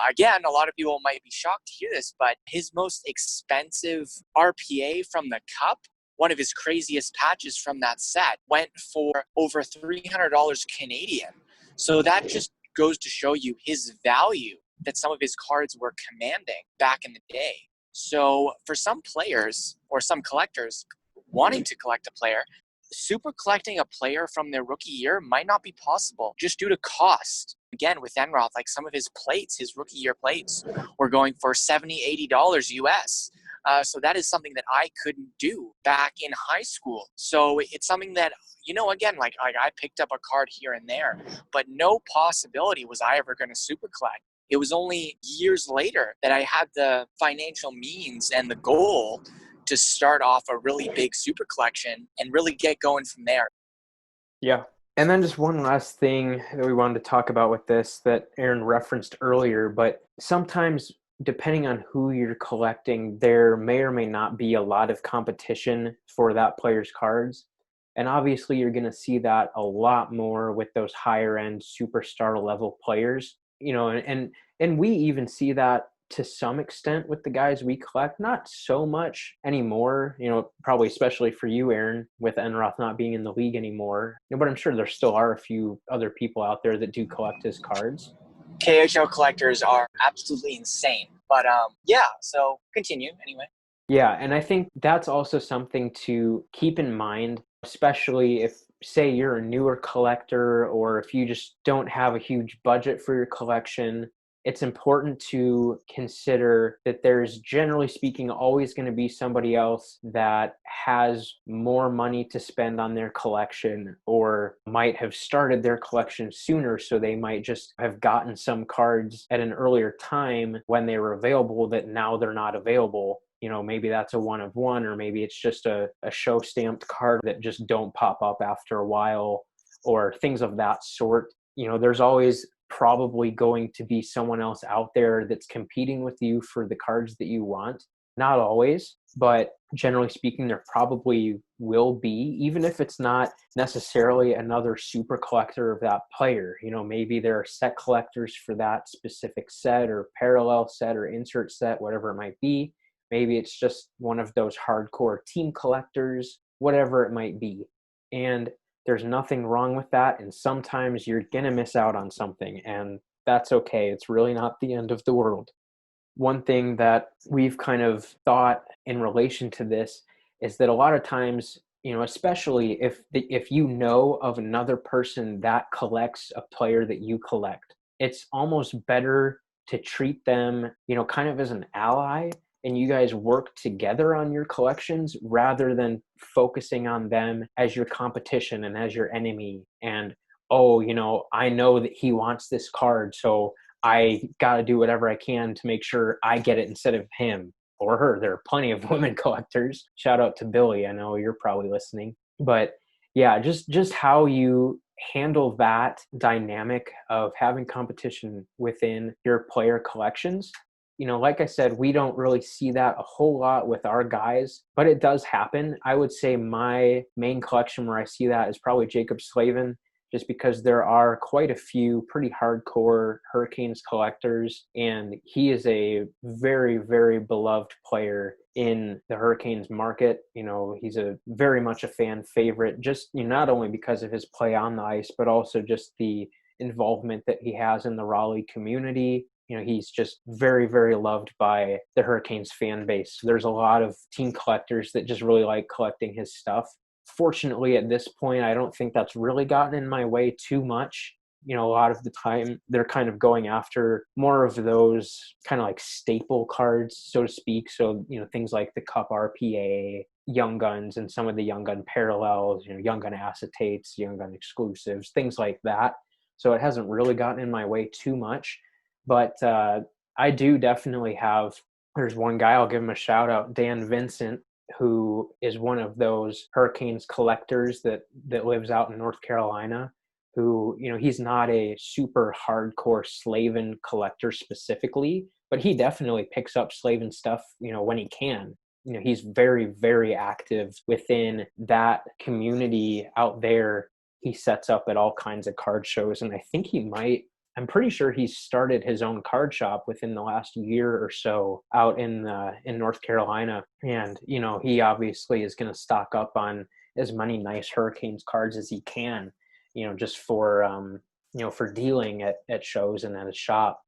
Again, a lot of people might be shocked to hear this, but his most expensive RPA from the Cup, one of his craziest patches from that set, went for over $300 Canadian. So that just goes to show you his value that some of his cards were commanding back in the day. So for some players or some collectors wanting to collect a player, super collecting a player from their rookie year might not be possible just due to cost. Again, with Enroth, like some of his plates, his rookie year plates, were going for $70, $80 US. So that is something that I couldn't do back in high school. So it's something that, again, like I picked up a card here and there, but no possibility was I ever going to super collect. It was only years later that I had the financial means and the goal to start off a really big super collection and really get going from there. Yeah. And then just one last thing that we wanted to talk about with this that Aaron referenced earlier, but sometimes depending on who you're collecting, there may or may not be a lot of competition for that player's cards. And obviously you're going to see that a lot more with those higher end superstar level players, and we even see that to some extent with the guys we collect, not so much anymore, probably especially for you, Aaron, with Enroth not being in the league anymore. But I'm sure there still are a few other people out there that do collect his cards. KHL collectors are absolutely insane. But yeah, so continue anyway. Yeah, and I think that's also something to keep in mind. especially if, say, you're a newer collector or if you just don't have a huge budget for your collection. It's important to consider that there's, generally speaking, always going to be somebody else that has more money to spend on their collection or might have started their collection sooner. So they might just have gotten some cards at an earlier time when they were available that now they're not available. Maybe that's a one of one, or maybe it's just a show stamped card that just don't pop up after a while, or things of that sort. There's always probably going to be someone else out there that's competing with you for the cards that you want. Not always, but generally speaking, there probably will be, even if it's not necessarily another super collector of that player. Maybe there are set collectors for that specific set or parallel set or insert set, whatever it might be. Maybe it's just one of those hardcore team collectors, whatever it might be. And there's nothing wrong with that. And sometimes you're going to miss out on something, and that's okay. It's really not the end of the world. One thing that we've kind of thought in relation to this is that a lot of times, especially if you know of another person that collects a player that you collect, it's almost better to treat them, kind of as an ally, and you guys work together on your collections rather than focusing on them as your competition and as your enemy. And, oh, I know that he wants this card, so I got to do whatever I can to make sure I get it instead of him or her. There are plenty of women collectors. Shout out to Billy. I know you're probably listening. But yeah, just how you handle that dynamic of having competition within your player collections. Like I said, we don't really see that a whole lot with our guys, but it does happen. I would say my main collection where I see that is probably Jacob Slavin, just because there are quite a few pretty hardcore Hurricanes collectors, and he is a very, very beloved player in the Hurricanes market. He's very much a fan favorite, just not only because of his play on the ice, but also just the involvement that he has in the Raleigh community. He's just very, very loved by the Hurricanes fan base. There's a lot of team collectors that just really like collecting his stuff. Fortunately, at this point, I don't think that's really gotten in my way too much. A lot of the time they're kind of going after more of those kind of like staple cards, so to speak. So, things like the Cup RPA, Young Guns, and some of the Young Gun parallels, Young Gun acetates, Young Gun exclusives, things like that. So it hasn't really gotten in my way too much. But I do definitely have, there's one guy, I'll give him a shout out, Dan Vincent, who is one of those Hurricanes collectors that lives out in North Carolina, who, he's not a super hardcore Slavin collector specifically, but he definitely picks up Slavin stuff, when he can. He's very, very active within that community out there. He sets up at all kinds of card shows, and I think I'm pretty sure he's started his own card shop within the last year or so out in North Carolina. And, he obviously is going to stock up on as many nice Hurricanes cards as he can, just for dealing at shows and at his shop.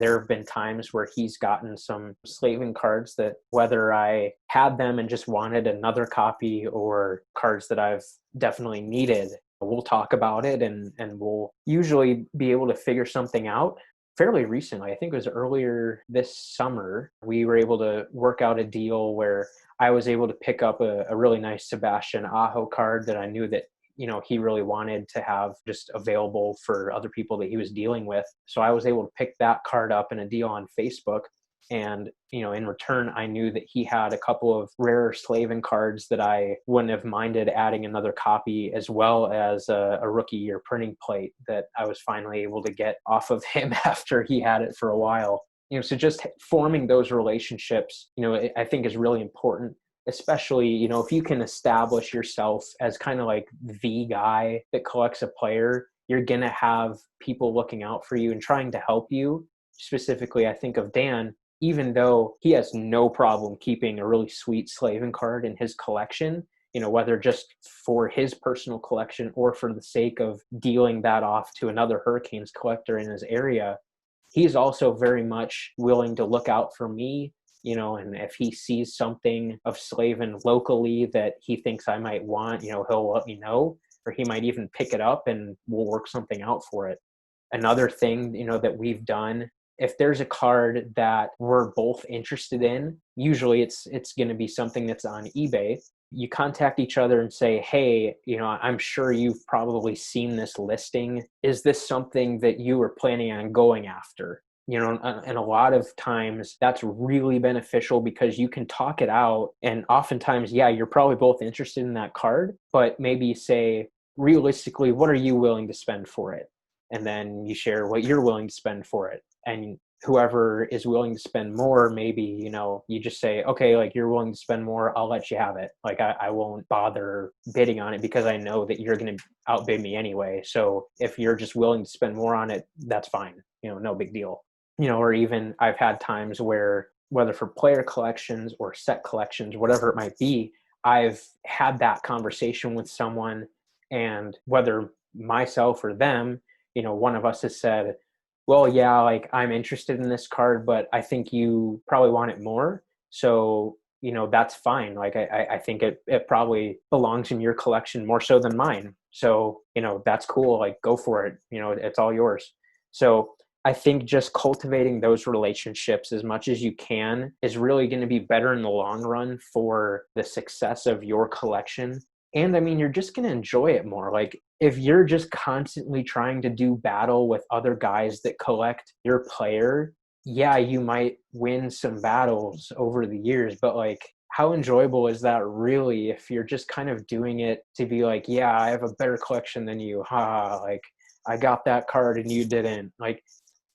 There have been times where he's gotten some Slavin cards that, whether I had them and just wanted another copy, or cards that I've definitely needed, we'll talk about it and we'll usually be able to figure something out. Fairly recently, I think it was earlier this summer, we were able to work out a deal where I was able to pick up a really nice Sebastian Aho card that I knew that he really wanted to have just available for other people that he was dealing with. So I was able to pick that card up in a deal on Facebook. And, in return, I knew that he had a couple of rarer Slavin cards that I wouldn't have minded adding another copy, as well as a rookie year printing plate that I was finally able to get off of him after he had it for a while. So just forming those relationships, I think is really important, especially, if you can establish yourself as kind of like the guy that collects a player, you're going to have people looking out for you and trying to help you. Specifically, I think of Dan. Even though he has no problem keeping a really sweet Slavin card in his collection, whether just for his personal collection or for the sake of dealing that off to another Hurricanes collector in his area, he's also very much willing to look out for me and if he sees something of Slavin locally that he thinks I might want, he'll let me know, or he might even pick it up and we'll work something out for it. Another thing, that we've done, if there's a card that we're both interested in, usually it's going to be something that's on eBay. You contact each other and say, hey, I'm sure you've probably seen this listing. Is this something that you were planning on going after? And a lot of times that's really beneficial because you can talk it out. And oftentimes, yeah, you're probably both interested in that card, but maybe say, realistically, what are you willing to spend for it? And then you share what you're willing to spend for it. And whoever is willing to spend more, maybe, you just say, okay, like, you're willing to spend more, I'll let you have it. Like, I won't bother bidding on it because I know that you're going to outbid me anyway. So if you're just willing to spend more on it, that's fine. No big deal. Or even I've had times where, whether for player collections or set collections, whatever it might be, I've had that conversation with someone, and whether myself or them, one of us has said, well, yeah, like, I'm interested in this card, but I think you probably want it more. So, that's fine. Like, I think it probably belongs in your collection more so than mine. So, that's cool. Like, go for it. It's all yours. So I think just cultivating those relationships as much as you can is really going to be better in the long run for the success of your collection. And I mean, you're just going to enjoy it more. Like, if you're just constantly trying to do battle with other guys that collect your player, yeah, you might win some battles over the years, but like, how enjoyable is that really if you're just kind of doing it to be like, yeah, I have a better collection than you. Ha, like, I got that card and you didn't. Like,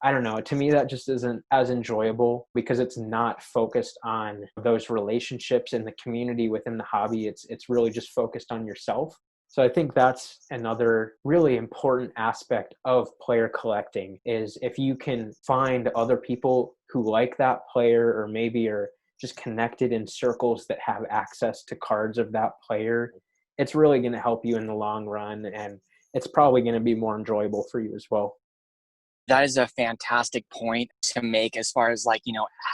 I don't know. To me, that just isn't as enjoyable because it's not focused on those relationships in the community within the hobby. It's really just focused on yourself. So I think that's another really important aspect of player collecting, is if you can find other people who like that player, or maybe are just connected in circles that have access to cards of that player, it's really going to help you in the long run, and it's probably going to be more enjoyable for you as well. That is a fantastic point to make as far as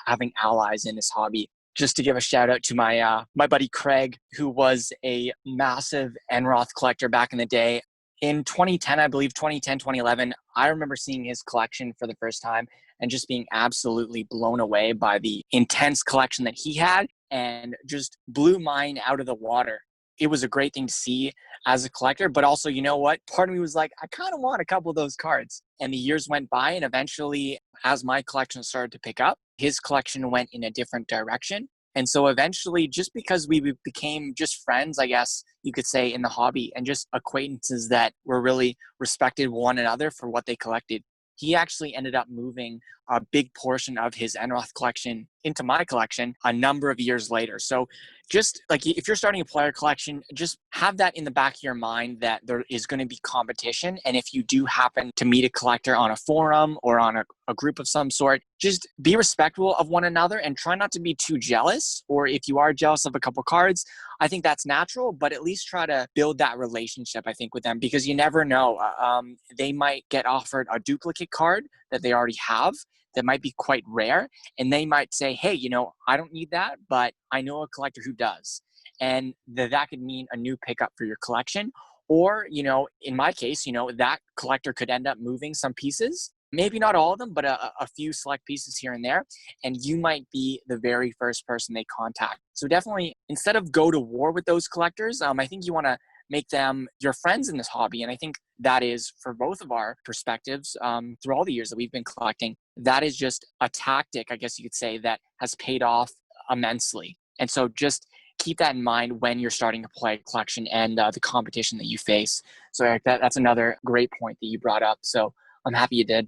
having allies in this hobby. Just to give a shout out to my buddy Craig, who was a massive Enroth collector back in the day. In 2010, I believe 2010, 2011, I remember seeing his collection for the first time and just being absolutely blown away by the intense collection that he had, and just blew mine out of the water. It was a great thing to see as a collector, but also, you know what? Part of me was like, I kind of want a couple of those cards. And the years went by, and eventually, as my collection started to pick up, his collection went in a different direction. And so eventually, just because we became just friends, I guess you could say, in the hobby, and just acquaintances that were really respected one another for what they collected, he actually ended up moving a big portion of his Enroth collection into my collection a number of years later. So just like, if you're starting a player collection, just have that in the back of your mind that there is going to be competition. And if you do happen to meet a collector on a forum or on a group of some sort, just be respectful of one another and try not to be too jealous. Or if you are jealous of a couple cards, I think that's natural, but at least try to build that relationship, I think, with them, because you never know. They might get offered a duplicate card that they already have that might be quite rare. And they might say, hey, I don't need that, but I know a collector who does. And that could mean a new pickup for your collection. Or, in my case, that collector could end up moving some pieces, maybe not all of them, but a few select pieces here and there. And you might be the very first person they contact. So definitely, instead of go to war with those collectors, I think you want to make them your friends in this hobby. And I think that is, for both of our perspectives, through all the years that we've been collecting, that is just a tactic, I guess you could say, that has paid off immensely. And so just keep that in mind when you're starting a play collection and the competition that you face. So Eric, that's another great point that you brought up. So I'm happy you did.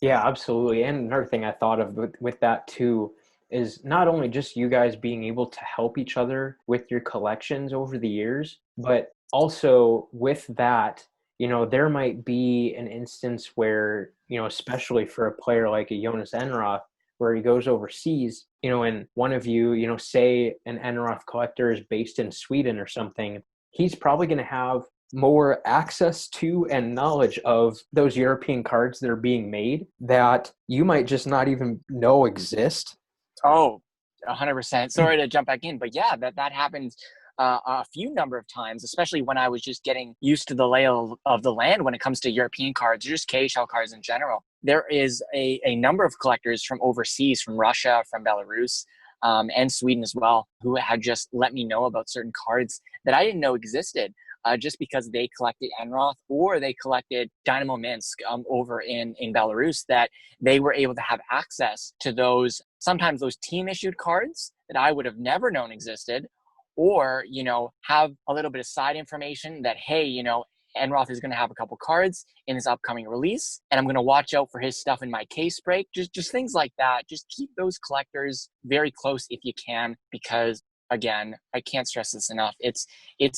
Yeah, absolutely. And another thing I thought of with that too is not only just you guys being able to help each other with your collections over the years, but also with that, there might be an instance where, especially for a player like a Jonas Enroth, where he goes overseas, and one of you, say an Enroth collector is based in Sweden or something, he's probably going to have more access to and knowledge of those European cards that are being made that you might just not even know exist. Oh, 100%. Sorry to jump back in, but yeah, that happens a few number of times, especially when I was just getting used to the lay of the land when it comes to European cards, or just KHL cards in general. There is a number of collectors from overseas, from Russia, from Belarus, and Sweden as well, who had just let me know about certain cards that I didn't know existed. Just because they collected Enroth or they collected Dynamo Minsk over in Belarus, that they were able to have access to those, sometimes those team issued cards that I would have never known existed, or, have a little bit of side information that, hey, Enroth is going to have a couple cards in his upcoming release, and I'm going to watch out for his stuff in my case break. Just things like that. Just keep those collectors very close if you can, because again, I can't stress this enough. It's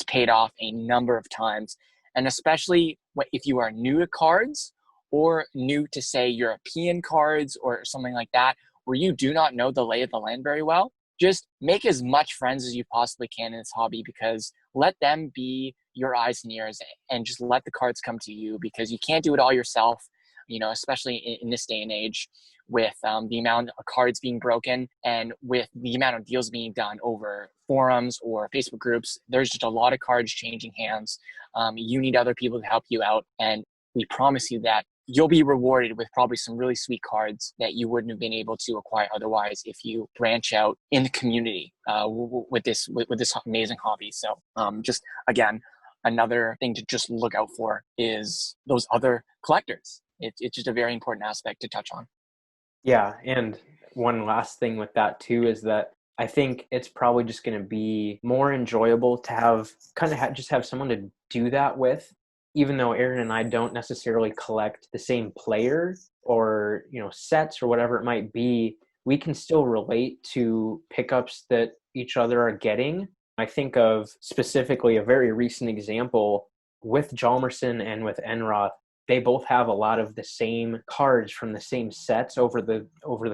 paid off a number of times, and especially if you are new to cards or new to, say, European cards or something like that, where you do not know the lay of the land very well. Just make as much friends as you possibly can in this hobby, because let them be your eyes and ears, and just let the cards come to you, because you can't do it all yourself, especially in this day and age, with the amount of cards being broken and with the amount of deals being done over forums or Facebook groups. There's just a lot of cards changing hands. You need other people to help you out, and we promise you that you'll be rewarded with probably some really sweet cards that you wouldn't have been able to acquire otherwise if you branch out in the community with this amazing hobby. So just again, another thing to just look out for is those other collectors. It's just a very important aspect to touch on. Yeah, and one last thing with that too is that I think it's probably just going to be more enjoyable to have just have someone to do that with, even though Aaron and I don't necessarily collect the same player or, sets or whatever it might be. We can still relate to pickups that each other are getting. I think of specifically a very recent example with Hjalmarsson and with Enroth. They both have a lot of the same cards from the same sets over the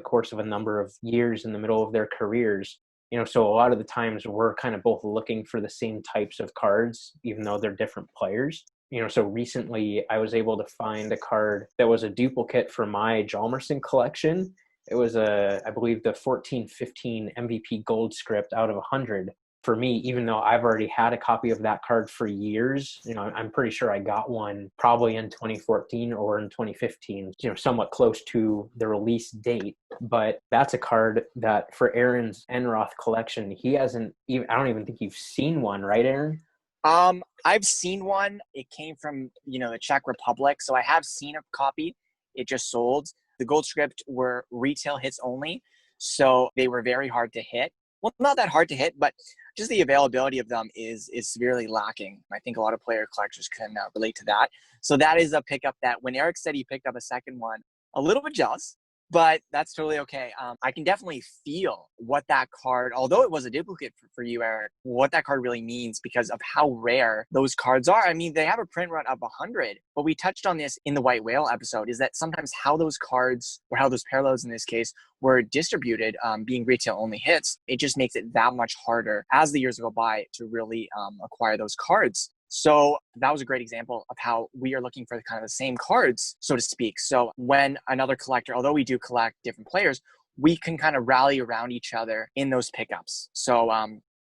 course of a number of years in the middle of their careers. So a lot of the times we're kind of both looking for the same types of cards, even though they're different players. So recently I was able to find a card that was a duplicate for my Hjalmarsson collection. It was I believe the 14-15 MVP gold script out of 100. For me, even though I've already had a copy of that card for years, I'm pretty sure I got one probably in 2014 or in 2015, somewhat close to the release date. But that's a card that for Aaron's Enroth collection, he hasn't even, I don't even think you've seen one, right, Aaron? I've seen one. It came from, the Czech Republic. So I have seen a copy. It just sold. The gold script were retail hits only. So they were very hard to hit. Well, not that hard to hit, but just the availability of them is severely lacking. I think a lot of player collectors can relate to that. So that is a pickup that when Eric said he picked up a second one, a little bit jealous, but that's totally okay. I can definitely feel what that card, although it was a duplicate for you, Eric, what that card really means because of how rare those cards are. I mean, they have a print run of 100, but we touched on this in the White Whale episode, is that sometimes how those cards, or how those parallels in this case, were distributed, being retail only hits, it just makes it that much harder as the years go by to really acquire those cards. So that was a great example of how we are looking for kind of the same cards, so to speak. So when another collector, although we do collect different players, we can kind of rally around each other in those pickups. So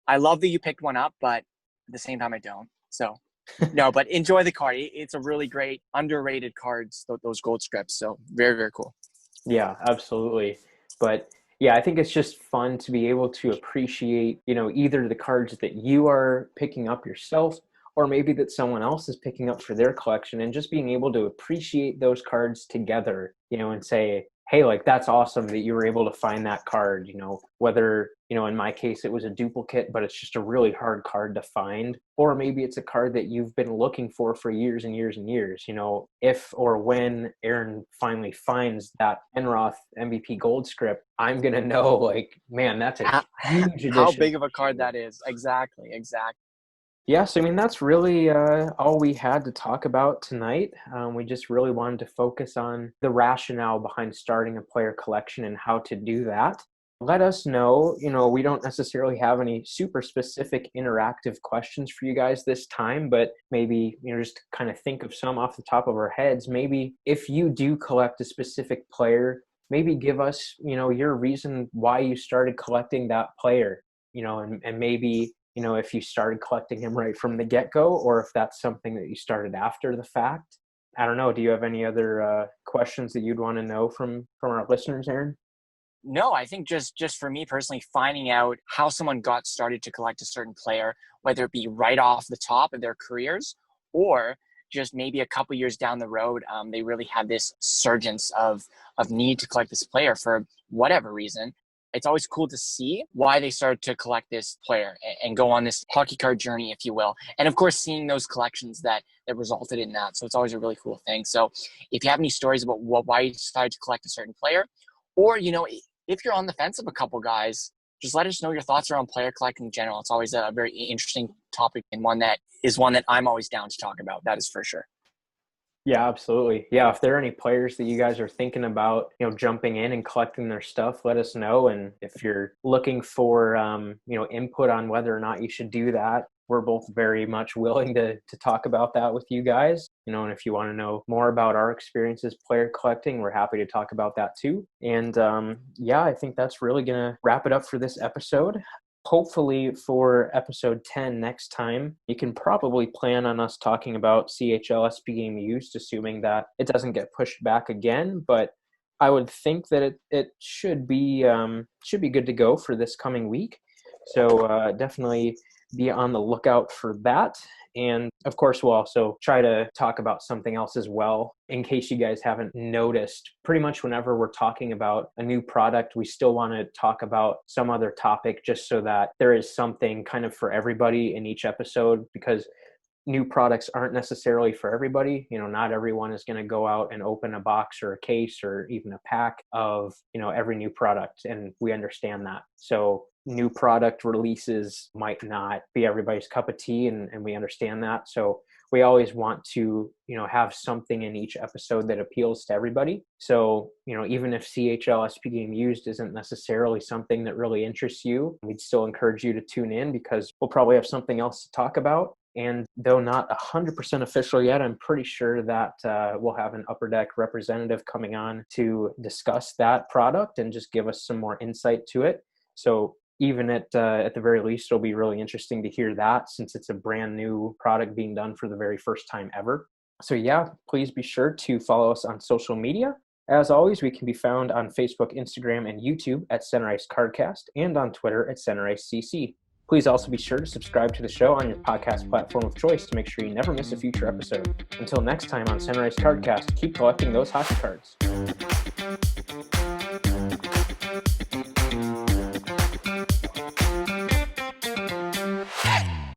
I love that you picked one up, but at the same time I don't. So no, but enjoy the card. It's a really great underrated cards, those gold scripts. So very, very cool. Yeah, absolutely. But yeah, I think it's just fun to be able to appreciate, either the cards that you are picking up yourself, or maybe that someone else is picking up for their collection, and just being able to appreciate those cards together, and say, hey, like, that's awesome that you were able to find that card, whether, in my case, it was a duplicate, but it's just a really hard card to find, or maybe it's a card that you've been looking for years and years and years. If or when Aaron finally finds that Enroth MVP gold script, I'm going to know, like, man, that's a huge addition. How big of a card that is. Exactly. Yes, I mean, that's really all we had to talk about tonight. We just really wanted to focus on the rationale behind starting a player collection and how to do that. Let us know, we don't necessarily have any super specific interactive questions for you guys this time, but maybe, just kind of think of some off the top of our heads. Maybe if you do collect a specific player, maybe give us, your reason why you started collecting that player, and maybe, if you started collecting him right from the get-go, or if that's something that you started after the fact. I don't know. Do you have any other questions that you'd want to know from our listeners, Aaron? No, I think just for me personally, finding out how someone got started to collect a certain player, whether it be right off the top of their careers or just maybe a couple years down the road, they really had this surgence of need to collect this player for whatever reason. It's always cool to see why they started to collect this player and go on this hockey card journey, if you will. And of course, seeing those collections that resulted in that. So it's always a really cool thing. So if you have any stories about why you decided to collect a certain player, or, if you're on the fence of a couple guys, just let us know your thoughts around player collecting in general. It's always a very interesting topic, and one that I'm always down to talk about. That is for sure. Yeah, absolutely. Yeah, if there are any players that you guys are thinking about, jumping in and collecting their stuff, let us know. And if you're looking for, input on whether or not you should do that, we're both very much willing to talk about that with you guys. And if you want to know more about our experiences player collecting, we're happy to talk about that too. And I think that's really going to wrap it up for this episode. Hopefully for episode 10 next time, you can probably plan on us talking about CHL SP game used, assuming that it doesn't get pushed back again. But I would think that it should be good to go for this coming week. So definitely be on the lookout for that. And of course, we'll also try to talk about something else as well. In case you guys haven't noticed, pretty much whenever we're talking about a new product, we still want to talk about some other topic just so that there is something kind of for everybody in each episode, because new products aren't necessarily for everybody. Not everyone is going to go out and open a box or a case or even a pack of, every new product. And we understand that. So new product releases might not be everybody's cup of tea, and we understand that. So we always want to, have something in each episode that appeals to everybody. So, even if CHL SP game used isn't necessarily something that really interests you, we'd still encourage you to tune in, because we'll probably have something else to talk about. And though not 100% official yet, I'm pretty sure that we'll have an Upper Deck representative coming on to discuss that product and just give us some more insight to it. So even at the very least, it'll be really interesting to hear that, since it's a brand new product being done for the very first time ever. So please be sure to follow us on social media. As always, we can be found on Facebook, Instagram, and YouTube at Center Ice Cardcast, and on Twitter at Center Ice CC. Please also be sure to subscribe to the show on your podcast platform of choice to make sure you never miss a future episode. Until next time on Center Ice Cardcast, keep collecting those hockey cards.